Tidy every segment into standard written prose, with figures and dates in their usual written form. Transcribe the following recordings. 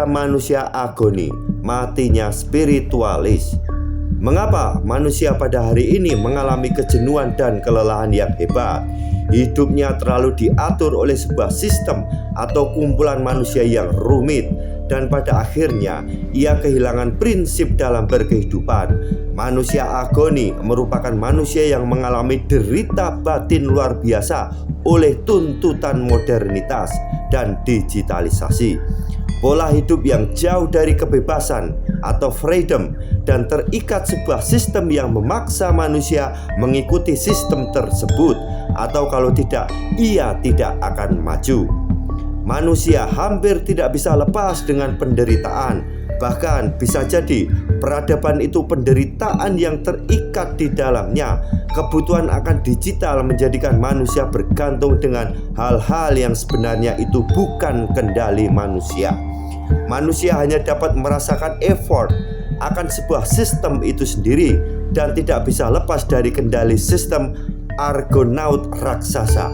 manusia agoni, matinya spiritualis. Mengapa manusia pada hari ini mengalami kejenuhan dan kelelahan yang hebat? Hidupnya terlalu diatur oleh sebuah sistem atau kumpulan manusia yang rumit, dan pada akhirnya ia kehilangan prinsip dalam berkehidupan. Manusia agoni merupakan manusia yang mengalami derita batin luar biasa oleh tuntutan modernitas dan digitalisasi. Pola hidup yang jauh dari kebebasan atau freedom dan terikat sebuah sistem yang memaksa manusia mengikuti sistem tersebut, atau kalau tidak, ia tidak akan maju. Manusia hampir tidak bisa lepas dengan penderitaan. Bahkan bisa jadi peradaban itu penderitaan yang terikat di dalamnya. Kebutuhan akan digital menjadikan manusia bergantung dengan hal-hal yang sebenarnya itu bukan kendali manusia. Manusia hanya dapat merasakan effort akan sebuah sistem itu sendiri dan tidak bisa lepas dari kendali sistem Argonaut raksasa.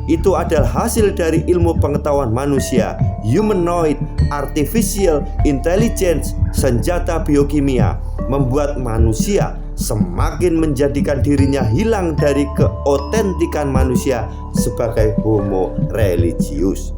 Itu adalah hasil dari ilmu pengetahuan manusia, humanoid, artificial intelligence, senjata biokimia, membuat manusia semakin menjadikan dirinya hilang dari keotentikan manusia sebagai homo religius.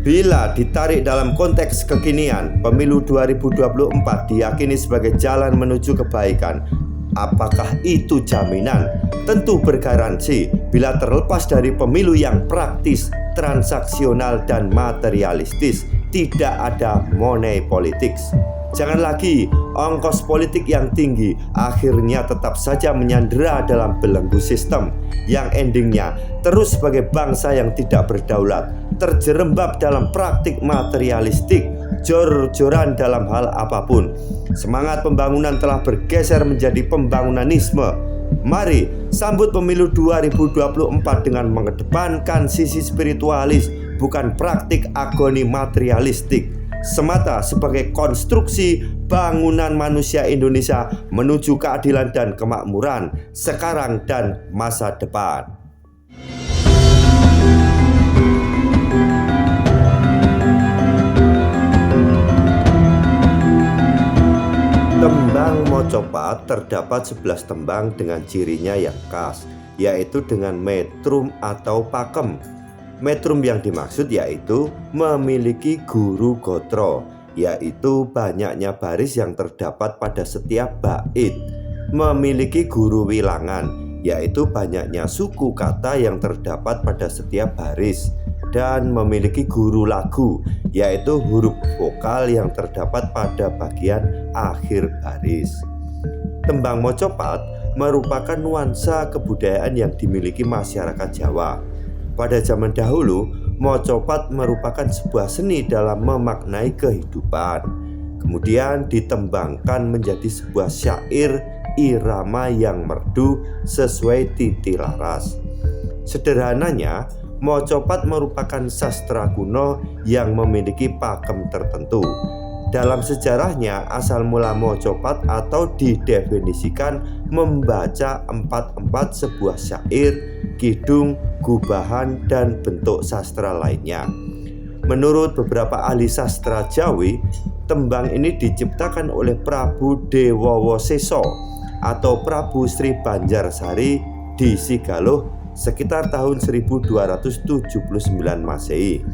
Bila ditarik dalam konteks kekinian, pemilu 2024 diyakini sebagai jalan menuju kebaikan. Apakah itu jaminan? Tentu bergaransi bila terlepas dari pemilu yang praktis, transaksional, dan materialistis. Tidak ada money politics. Jangan lagi ongkos politik yang tinggi akhirnya tetap saja menyandera dalam belenggu sistem yang endingnya terus sebagai bangsa yang tidak berdaulat, terjerembab dalam praktik materialistik, jor-joran dalam hal apapun. Semangat pembangunan telah bergeser menjadi pembangunanisme. Mari sambut pemilu 2024 dengan mengedepankan sisi spiritualis, bukan praktik agoni materialistik, semata sebagai konstruksi bangunan manusia Indonesia menuju keadilan dan kemakmuran sekarang dan masa depan. Tembang mocopat terdapat 11 tembang dengan cirinya yang khas, yaitu dengan metrum atau pakem. Metrum yang dimaksud yaitu memiliki guru gotro, yaitu banyaknya baris yang terdapat pada setiap bait. Memiliki guru wilangan, yaitu banyaknya suku kata yang terdapat pada setiap baris. Dan memiliki guru lagu, yaitu huruf vokal yang terdapat pada bagian akhir baris. Tembang mocopat merupakan nuansa kebudayaan yang dimiliki masyarakat Jawa. Pada zaman dahulu, mocopat merupakan sebuah seni dalam memaknai kehidupan. Kemudian ditembangkan menjadi sebuah syair irama yang merdu sesuai titilaras. Sederhananya, mocopat merupakan sastra kuno yang memiliki pakem tertentu. Dalam sejarahnya, asal mula mocopat atau didefinisikan membaca empat-empat sebuah syair, kidung, gubahan, dan bentuk sastra lainnya. Menurut beberapa ahli sastra Jawi, tembang ini diciptakan oleh Prabu Dewowo Seso atau Prabu Sri Banjarsari di Sigaluh sekitar tahun 1279 Masehi.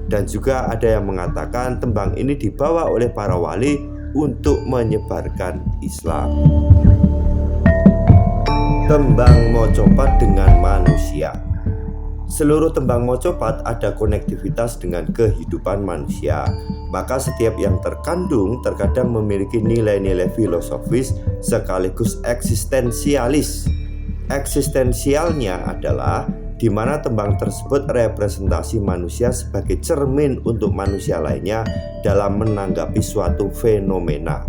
Dan juga ada yang mengatakan tembang ini dibawa oleh para wali untuk menyebarkan Islam. Tembang mocopat dengan manusia. Seluruh tembang mocopat ada konektivitas dengan kehidupan manusia. Maka setiap yang terkandung terkadang memiliki nilai-nilai filosofis sekaligus eksistensialis. Eksistensialnya adalah di mana tembang tersebut representasi manusia sebagai cermin untuk manusia lainnya dalam menanggapi suatu fenomena.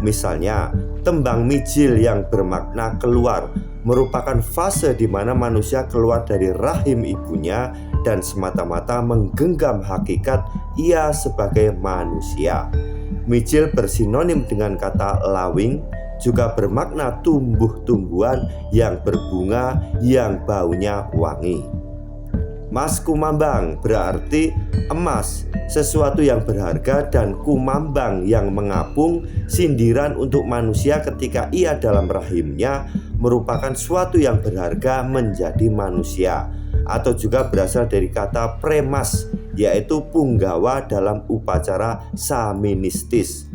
Misalnya, tembang mijil yang bermakna keluar merupakan fase di mana manusia keluar dari rahim ibunya dan semata-mata menggenggam hakikat ia sebagai manusia. Mijil bersinonim dengan kata lawing, juga bermakna tumbuh-tumbuhan yang berbunga yang baunya wangi. Mas kumambang berarti emas, sesuatu yang berharga, dan kumambang yang mengapung, sindiran untuk manusia ketika ia dalam rahimnya merupakan suatu yang berharga menjadi manusia, atau juga berasal dari kata premas, yaitu punggawa dalam upacara saministis.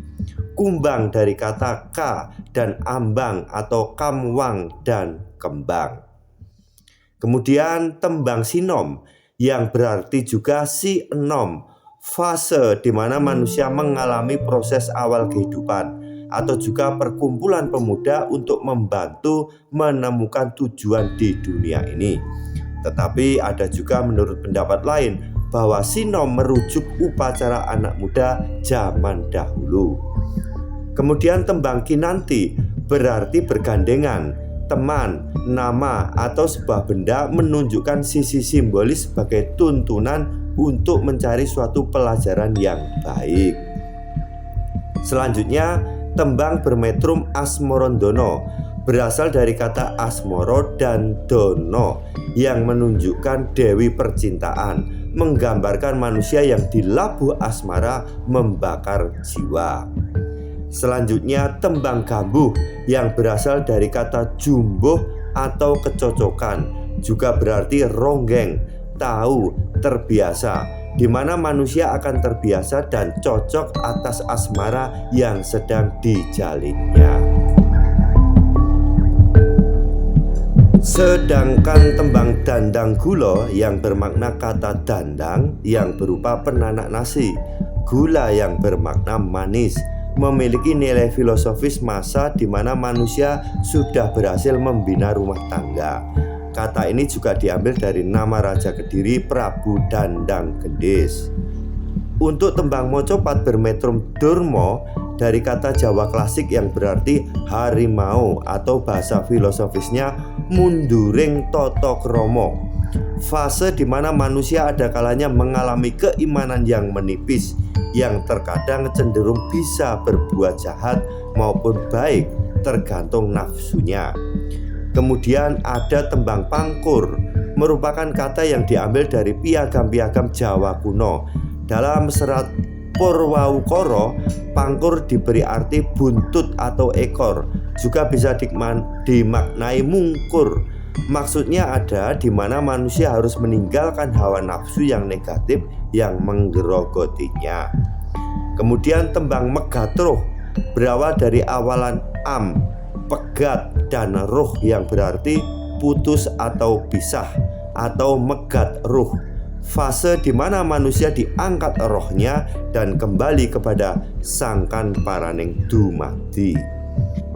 Kumbang dari kata ka dan ambang atau kamwang dan kembang. Kemudian tembang sinom yang berarti juga si enom, fase di mana manusia mengalami proses awal kehidupan, atau juga perkumpulan pemuda untuk membantu menemukan tujuan di dunia ini. Tetapi ada juga menurut pendapat lain bahwa sinom merujuk upacara anak muda zaman dahulu. Kemudian tembang kinanti berarti bergandengan, teman, nama, atau sebuah benda menunjukkan sisi simbolis sebagai tuntunan untuk mencari suatu pelajaran yang baik. Selanjutnya, tembang bermetrum asmorondono berasal dari kata asmoro dan dono yang menunjukkan dewi percintaan, menggambarkan manusia yang dilabuh asmara membakar jiwa. Selanjutnya tembang gambuh yang berasal dari kata jumbuh atau kecocokan, juga berarti ronggeng, tahu, terbiasa, di mana manusia akan terbiasa dan cocok atas asmara yang sedang dijalinnya. Sedangkan tembang dandang gulo yang bermakna kata dandang yang berupa penanak nasi, gula yang bermakna manis, memiliki nilai filosofis masa di mana manusia sudah berhasil membina rumah tangga. Kata ini juga diambil dari nama Raja Kediri Prabu Dandang Gendis. Untuk tembang mocopat bermetrum durmo dari kata Jawa klasik yang berarti harimau, atau bahasa filosofisnya munduring toto kromo, fase di mana manusia ada kalanya mengalami keimanan yang menipis, yang terkadang cenderung bisa berbuat jahat maupun baik tergantung nafsunya. Kemudian ada tembang pangkur, merupakan kata yang diambil dari piagam-piagam Jawa kuno. Dalam serat Purwaukara, pangkur diberi arti buntut atau ekor, juga bisa dimaknai mungkur. Maksudnya ada di mana manusia harus meninggalkan hawa nafsu yang negatif yang menggerogotinya. Kemudian tembang megatruh berawal dari awalan am, pegat, dan ruh yang berarti putus atau pisah, atau megat ruh, fase di mana manusia diangkat rohnya dan kembali kepada sangkan paraning dumadi.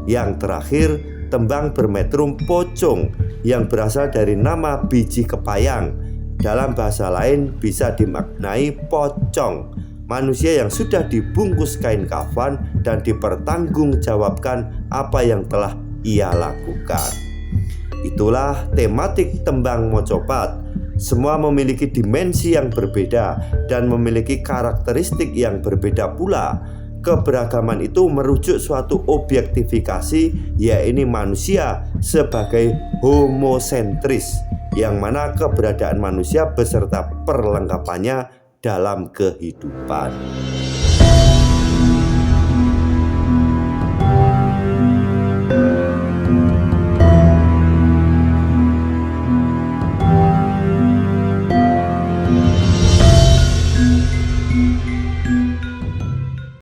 Yang terakhir, tembang bermetrum pocong yang berasal dari nama biji kepayang. Dalam bahasa lain bisa dimaknai pocong, manusia yang sudah dibungkus kain kafan dan dipertanggungjawabkan apa yang telah ia lakukan. Itulah tematik tembang mocopat. Semua memiliki dimensi yang berbeda dan memiliki karakteristik yang berbeda pula. Keberagaman itu merujuk suatu objektifikasi, yaitu manusia sebagai homosentris, yang mana keberadaan manusia beserta perlengkapannya dalam kehidupan.